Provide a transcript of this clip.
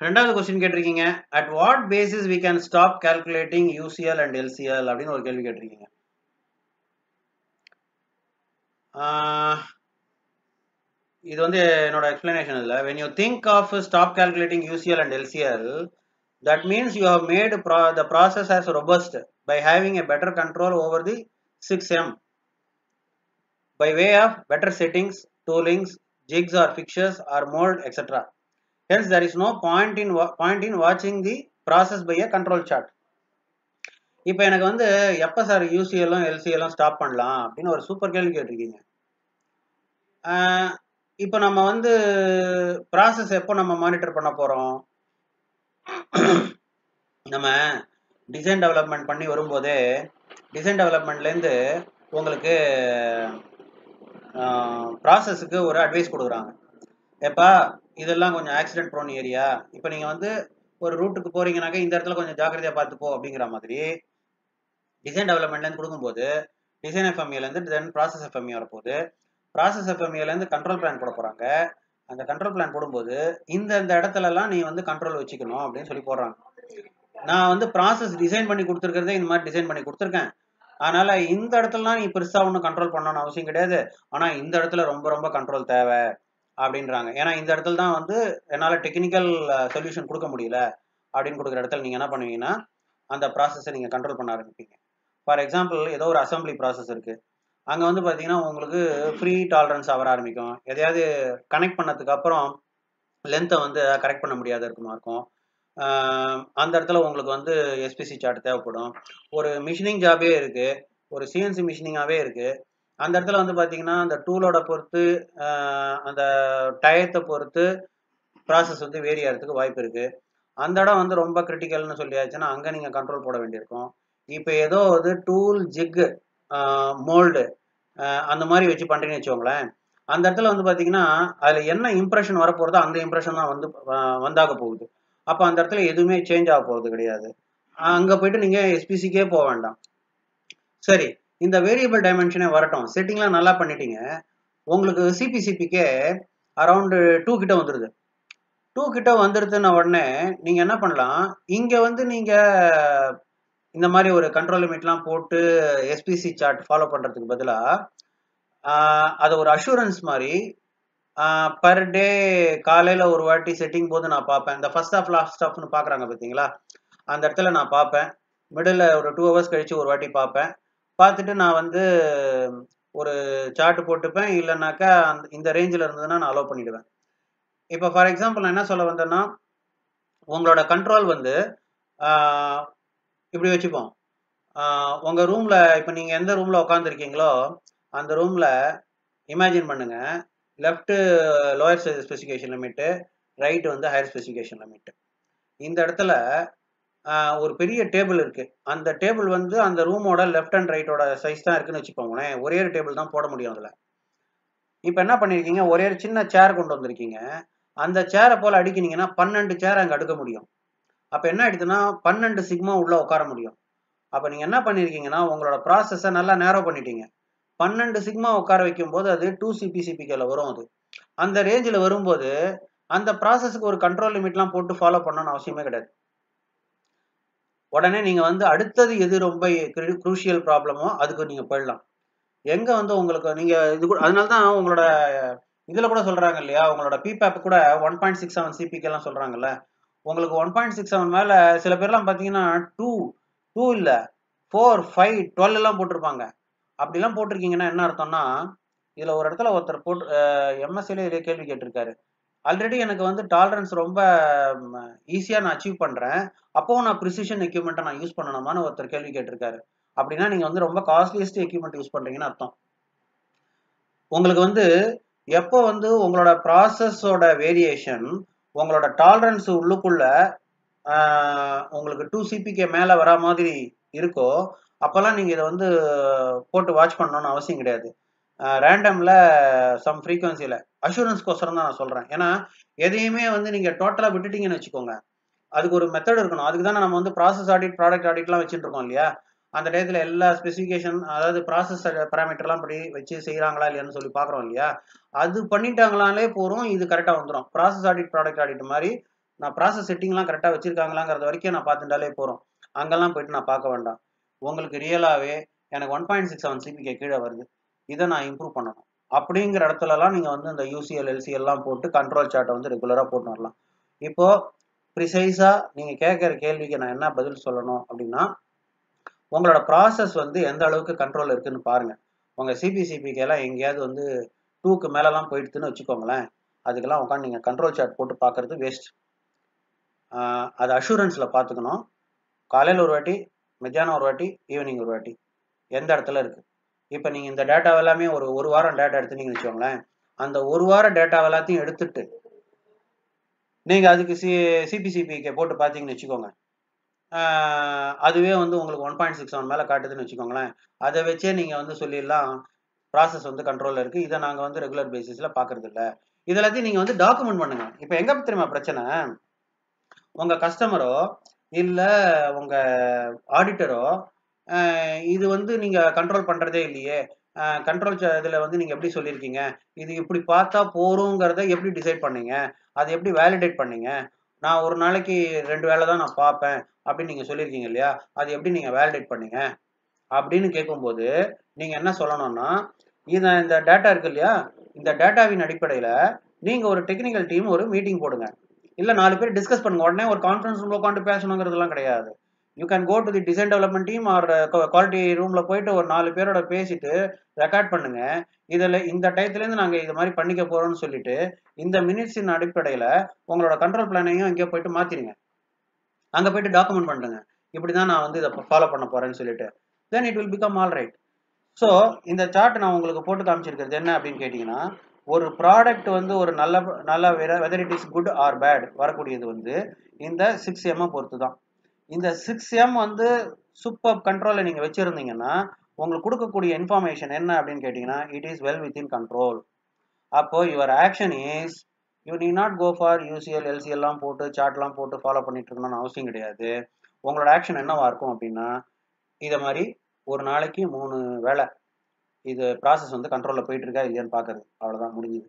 ரெண்டாவது கொஸ்டின் கேட்டிருக்கீங்க, at what basis we can stop calculating UCL and LCL அப்படின்னு ஒரு கேள்வி கேட்டிருக்கீங்க. இது வந்து என்னோட எக்ஸ்பிளனேஷன் இல்லை. when you think of stop calculating UCL and LCL, that means you have made the process as robust by having a better control over the 6M by way of better settings, toolings, jigs or fixtures or mold, etc. Hence, there is no point in watching the process by a control chart. இப்போ எனக்கு வந்து எப்போ sir யூசிஎல்லும் எல்சிஎல்லும் stop பண்ணலாம் அப்படின்னு ஒரு super கேள்வி கேட்டிருக்கீங்க. இப்போ நம்ம வந்து ப்ராசஸ் எப்போ நம்ம மானிட்டர் பண்ண போகிறோம்? நம்ம டிசைன் டெவலப்மெண்ட் பண்ணி வரும்போதே டிசைன் டெவலப்மெண்ட்லேருந்து உங்களுக்கு ப்ராசஸுக்கு ஒரு அட்வைஸ் கொடுக்குறாங்க. எப்பா இதெல்லாம் கொஞ்சம் ஆக்சிடென்ட் ப்ரோன் ஏரியா, இப்போ நீங்கள் வந்து ஒரு ரூட்டுக்கு போகிறீங்கனாக்கா இந்த இடத்துல கொஞ்சம் ஜாக்கிரதையாக பார்த்துப்போ அப்படிங்கிற மாதிரி டிசைன் டெவலப்மெண்ட்லேருந்து கொடுக்கும்போது டிசைன் எஃப்எம்ஏலேருந்து தென் ப்ராசஸ் எஃப்எம்ஏ வரப்போகுது. ப்ராசஸ் எஃப்எம்ஏலேருந்து கண்ட்ரோல் பிளான் போட போகிறாங்க. அந்த கண்ட்ரோல் பிளான் போடும்போது இந்த இடத்துலலாம் நீ வந்து கண்ட்ரோல் வச்சுக்கணும் அப்படின்னு சொல்லி போடுறாங்க. நான் வந்து ப்ராசஸ் டிசைன் பண்ணி கொடுத்துருக்கிறதே இந்த மாதிரி டிசைன் பண்ணி கொடுத்துருக்கேன். அதனால இந்த இடத்துலலாம் நீ பெருசாக ஒன்றும் கண்ட்ரோல் பண்ணணும்னு அவசியம் கிடையாது. ஆனால் இந்த இடத்துல ரொம்ப ரொம்ப கண்ட்ரோல் தேவை அப்படின்றாங்க. ஏன்னா இந்த இடத்துல தான் வந்து என்னால் டெக்னிக்கல் சொல்யூஷன் கொடுக்க முடியல அப்படின்னு கொடுக்குற இடத்துல நீங்கள் என்ன பண்ணுவீங்கன்னா அந்த ப்ராசஸை நீங்கள் கண்ட்ரோல் பண்ண ஆரம்பிப்பீங்க. ஃபார் எக்ஸாம்பிள் ஏதோ ஒரு அசம்பிளி ப்ராசஸ் இருக்குது, அங்கே வந்து பார்த்தீங்கன்னா உங்களுக்கு ஃப்ரீ டாலரன்ஸ் ஆக ஆரம்பிக்கும். எதையாவது கனெக்ட் பண்ணதுக்கு அப்புறம் லென்த்தை வந்து கரெக்ட் பண்ண முடியாத இருக்கும். அந்த இடத்துல உங்களுக்கு வந்து எஸ்பிசி சார்ட் தேவைப்படும். ஒரு மிஷினிங் ஜாபே இருக்குது, ஒரு சிஎன்சி மிஷினிங்காகவே இருக்குது. அந்த இடத்துல வந்து பார்த்தீங்கன்னா அந்த டூலோட பொறுத்து அந்த டயத்தை பொறுத்து ப்ராசஸ் வந்து வேரி ஆகிறதுக்கு வாய்ப்பு இருக்குது. அந்த இடம் வந்து ரொம்ப கிரிட்டிக்கல்னு சொல்லியாச்சுன்னா அங்கே நீங்கள் கண்ட்ரோல் போட வேண்டியிருக்கும். இப்போ ஏதோ வந்து டூல், ஜிக்கு, மோல்டு அந்த மாதிரி வச்சு பண்ணுறீங்கன்னு வச்சுக்கோங்களேன். அந்த இடத்துல வந்து பார்த்தீங்கன்னா அதில் என்ன இம்ப்ரெஷன் வரப்போகிறதோ அந்த இம்ப்ரெஷன் தான் வந்து வந்தாக போகுது. அப்போ அந்த இடத்துல எதுவுமே சேஞ்ச் ஆக போகிறது கிடையாது. அங்கே போயிட்டு நீங்கள் எஸ்பிசிக்கே போக வேண்டாம். சரி, இந்த வேரியபிள் டைமென்ஷனே வரட்டும், செட்டிங்லாம் நல்லா பண்ணிட்டீங்க. உங்களுக்கு சிபிசிபிக்கே அரௌண்டு 2 கிட்ட வந்துடுது. 2 கிட்ட வந்துடுதுன்ன உடனே நீங்கள் என்ன பண்ணலாம், இங்கே வந்து நீங்கள் இந்த மாதிரி ஒரு கண்ட்ரோல் லிமிட்லாம் போட்டு எஸ்பிசி சார்ட் ஃபாலோ பண்ணுறதுக்கு பதிலாக அது ஒரு அஷூரன்ஸ் மாதிரி பர் டே காலையில் ஒரு வாட்டி செட்டிங் போது நான் பார்ப்பேன். இந்த ஃபர்ஸ்ட் ஆஃப் லாஸ்ட் ஆஃப்னு பார்க்குறாங்க பார்த்தீங்களா, அந்த இடத்துல நான் பார்ப்பேன். மிடில் ஒரு 2 ஹவர்ஸ் கழித்து ஒரு வாட்டி பார்ப்பேன். பார்த்துட்டு நான் வந்து ஒரு சார்ட் போட்டுப்பேன். இல்லைனாக்கா இந்த ரேஞ்சில் இருந்ததுன்னா நான் அலோவ் பண்ணிவிடுவேன். இப்போ ஃபார் எக்ஸாம்பிள் நான் என்ன சொல்ல வந்தேன்னா, உங்களோட கண்ட்ரோல் வந்து இப்படி வச்சுப்போம். உங்கள் ரூமில் இப்போ நீங்கள் எந்த ரூமில் உட்காந்துருக்கீங்களோ அந்த ரூமில் இமேஜின் பண்ணுங்கள், left lower specification limit, right வந்து ஹையர் ஸ்பெசிஃபிகேஷன் லிமிட்டு. இந்த இடத்துல ஒரு பெரிய டேபிள் இருக்குது. அந்த டேபிள் வந்து அந்த ரூமோட லெஃப்ட் அண்ட் ரைட்டோட சைஸ் தான் இருக்குன்னு வச்சுக்கோங்களேன். ஒரே ஒரு டேபிள் தான் போட முடியும் அதில். இப்போ என்ன பண்ணியிருக்கீங்க, ஒரே ஒரு சின்ன சேர் கொண்டு வந்திருக்கீங்க. அந்த சேரை போல் அடிக்கினீங்கன்னா 12 சேர் அங்கே அடுக்க முடியும். அப்போ என்ன ஆயிடுதுன்னா 12 சிக்மா உள்ளே உட்கார முடியும். அப்போ நீங்கள் என்ன பண்ணியிருக்கீங்கன்னா உங்களோட ப்ராசஸை நல்லா நேரோ பண்ணிட்டீங்க. 12 சிக்மா உட்கார வைக்கும் போது அது 2 சிபிசிபிக்கில் வரும். அது அந்த ரேஞ்சில் வரும்போது அந்த ப்ராசஸுக்கு ஒரு கண்ட்ரோல் லிமிட்லாம் போட்டு ஃபாலோ பண்ணணும்னு அவசியமே கிடையாது. உடனே நீங்கள் வந்து அடுத்தது எது ரொம்ப குரூஷியல் ப்ராப்ளமோ அதுக்கு நீங்கள் போயிடலாம். எங்கே வந்து உங்களுக்கு நீங்கள் இது கூட அதனால தான் உங்களோட இதில் கூட சொல்கிறாங்க இல்லையா, உங்களோட பிபேப் கூட 1.67 சிபிக்கெல்லாம் சொல்கிறாங்கல்ல. உங்களுக்கு 1.67 மேலே சில பேர்லாம் பார்த்தீங்கன்னா 2 இல்லை 4, 5, 12 எல்லாம் போட்டிருப்பாங்க. அப்படிலாம் போட்டிருக்கீங்கன்னா என்ன அர்த்தம்னா, இதில் ஒரு இடத்துல ஒருத்தர் போட்டு எம்எஸ்சிலே இதே கேள்வி கேட்டிருக்காரு. ஆல்ரெடி எனக்கு வந்து டாலரன்ஸ் ரொம்ப ஈஸியாக நான் அச்சீவ் பண்ணுறேன், அப்போவும் நான் ப்ரிசிஷன் எக்யூப்மெண்ட்டை நான் யூஸ் பண்ணணுமான்னு ஒருத்தர் கேள்வி கேட்டிருக்காரு. அப்படின்னா நீங்கள் வந்து ரொம்ப காஸ்ட்லியஸ்ட் எக்யூப்மெண்ட் யூஸ் பண்ணுறீங்கன்னு அர்த்தம். உங்களுக்கு வந்து எப்போ வந்து உங்களோட ப்ராசஸோட வேரியேஷன் உங்களோட டாலரன்ஸ் உள்ளுக்குள்ள உங்களுக்கு 2 சிபிக்கு மேலே வரா மாதிரி இருக்கோ அப்போல்லாம் நீங்கள் இதை வந்து போட்டு வாட்ச் பண்ணணும்னு அவசியம் கிடையாது. ரேண்டமில் சம் ஃப்ரீக்வன்சியில் அஷூரன்ஸ்க்கோசரம் தான் நான் சொல்கிறேன். ஏன்னா எதையுமே வந்து நீங்கள் டோட்டலாக விட்டுட்டீங்கன்னு வச்சுக்கோங்க, அதுக்கு ஒரு மெத்தட் இருக்கணும். அதுக்கு தானே நம்ம வந்து ப்ராசஸ் ஆடிட், ப்ராடக்ட் ஆடிட்லாம் வச்சுட்டு இருக்கோம் இல்லையா. அந்த டயத்தில் எல்லா ஸ்பெசிஃபிகேஷன் அதாவது ப்ராசஸ் பேராமீட்டர்லாம் படி வச்சு செய்கிறாங்களா இல்லையான்னு சொல்லி பார்க்குறோம் இல்லையா. அது பண்ணிட்டாங்களாலே போகிறோம், இது கரெக்டாக வந்துடும். ப்ராசஸ் ஆடிட், ப்ராடக்ட் ஆடிட் மாதிரி நான் ப்ராசஸ் செட்டிங்லாம் கரெக்டாக வச்சிருக்காங்களாங்கிறது வரைக்கும் நான் பார்த்துட்டாலே போகிறோம். அங்கெல்லாம் போயிட்டு நான் பார்க்க வேண்டாம். உங்களுக்கு ரியலாகவே எனக்கு 1.67 சிபிகே கீழே வருது, இதை நான் இம்ப்ரூவ் பண்ணணும் அப்படிங்கிற இடத்துலலாம் நீங்கள் வந்து இந்த யூசிஎல் எல்சிஎல்லாம் போட்டு கண்ட்ரோல் சார்ட்டை வந்து ரெகுலராக போட்டு வரலாம். இப்போது ப்ரிசைஸாக நீங்கள் கேட்குற கேள்விக்கு நான் என்ன பதில் சொல்லணும் அப்படின்னா, உங்களோட ப்ராசஸ் வந்து எந்த அளவுக்கு கண்ட்ரோல் இருக்குன்னு பாருங்கள். உங்கள் சிபிசிபிக்கெல்லாம் எங்கேயாவது வந்து 2க்கு மேலெலாம் போயிடுதுன்னு வச்சுக்கோங்களேன், அதுக்கெல்லாம் உட்காந்து நீங்கள் கண்ட்ரோல் சார்ட் போட்டு பார்க்குறது வேஸ்ட். அது அஷூரன்ஸில் பார்த்துக்கணும். காலையில் ஒரு வாட்டி, மத்தியானம் ஒரு வாட்டி, ஈவினிங் ஒரு வாட்டி, எந்த இடத்துல இருக்குது. இப்போ நீங்கள் இந்த டேட்டா எல்லாமே ஒரு வாரம் டேட்டா எடுத்துனீங்கன்னு வச்சுக்கோங்களேன், அந்த ஒரு வார டேட்டா எல்லாத்தையும் எடுத்துட்டு நீங்கள் அதுக்கு சிபிசிபிக்கு போட்டு பார்த்தீங்கன்னு வச்சுக்கோங்க, அதுவே வந்து உங்களுக்கு 1.67 மேலே காட்டுதுன்னு வச்சுக்கோங்களேன். அதை வச்சே நீங்கள் வந்து சொல்லிடலாம் ப்ராசஸ் வந்து கண்ட்ரோலில் இருக்குது, இதை நாங்கள் வந்து ரெகுலர் பேசிஸில் பார்க்குறது இல்லை. இதெல்லாத்தையும் நீங்கள் வந்து டாக்குமெண்ட் பண்ணுங்க. இப்போ எங்கே தெரியுமா பிரச்சனை, உங்கள் கஸ்டமரோ இல்லை உங்கள் ஆடிட்டரோ இது வந்து நீங்கள் கண்ட்ரோல் பண்ணுறதே இல்லையே, கண்ட்ரோல் இதில் வந்து நீங்கள் எப்படி சொல்லியிருக்கீங்க, இது இப்படி பார்த்தா போகிறோங்கிறத எப்படி டிசைட் பண்ணீங்க, அதை எப்படி வேலிடேட் பண்ணீங்க, நான் ஒரு நாளைக்கு 2 வேலை தான் நான் பார்ப்பேன் அப்படின்னு நீங்கள் சொல்லியிருக்கீங்க இல்லையா, அது எப்படி நீங்கள் வேலிடேட் பண்ணீங்க அப்படின்னு கேட்கும்போது நீங்கள் என்ன சொல்லணும்னா, இந்த டேட்டா இருக்கு இல்லையா, இந்த டேட்டாவின் அடிப்படையில் நீங்கள் ஒரு டெக்னிக்கல் டீம் ஒரு மீட்டிங் போடுங்க, இல்லை 4 பேர் டிஸ்கஸ் பண்ணுங்க. உடனே ஒரு கான்ஃபரன்ஸ் ரூமில் உட்காந்து பேசணுங்கிறதுலாம் கிடையாது. You can go to the design development team or quality ரூமில் போயிட்டு ஒரு 4 பேரோட பேசிட்டு ரெக்கார்ட் பண்ணுங்க. இதில் இந்த டயத்துலேருந்து நாங்கள் இது மாதிரி பண்ணிக்க போகிறோம்னு சொல்லிட்டு இந்த மினிட்ஸின் அடிப்படையில் உங்களோட கண்ட்ரோல் பிளானையும் எங்கேயோ போயிட்டு மாற்றிடுங்க, அங்கே போயிட்டு டாக்குமெண்ட் பண்ணுங்க, இப்படி தான் நான் வந்து இதை ஃபாலோ பண்ண போகிறேன்னு சொல்லிட்டு. Then it will become all right. So இந்த சார்ட் நான் உங்களுக்கு போட்டு காமிச்சிருக்கிறது என்ன அப்படின்னு கேட்டிங்கன்னா, ஒரு ப்ராடக்ட் வந்து ஒரு நல்ல whether it is good or bad வரக்கூடியது வந்து இந்த 6M பொறுத்து தான். இந்த 6M வந்து சூப்பர் கண்ட்ரோலில் நீங்கள் வச்சுருந்தீங்கன்னா உங்களுக்கு கொடுக்கக்கூடிய இன்ஃபர்மேஷன் என்ன அப்படின்னு கேட்டிங்கன்னா, it is well within control. அப்போ யுவர் ஆக்ஷன் இஸ் யூ நீ நாட் கோ ஃபார் யூசிஎல் எல்சிஎல்லாம் போட்டு சார்ட்லாம் போட்டு ஃபாலோ பண்ணிட்டு இருக்கணும்னு அவசியம் கிடையாது. உங்களோட ஆக்ஷன் என்னவா இருக்கும் அப்படின்னா, இதை மாதிரி ஒரு நாளைக்கு 3 வேளை இது ப்ராசஸ் வந்து கண்ட்ரோலில் போயிட்டு இருக்கா இல்லையான்னு பார்க்கறது, அவ்வளோதான், முடிஞ்சுது.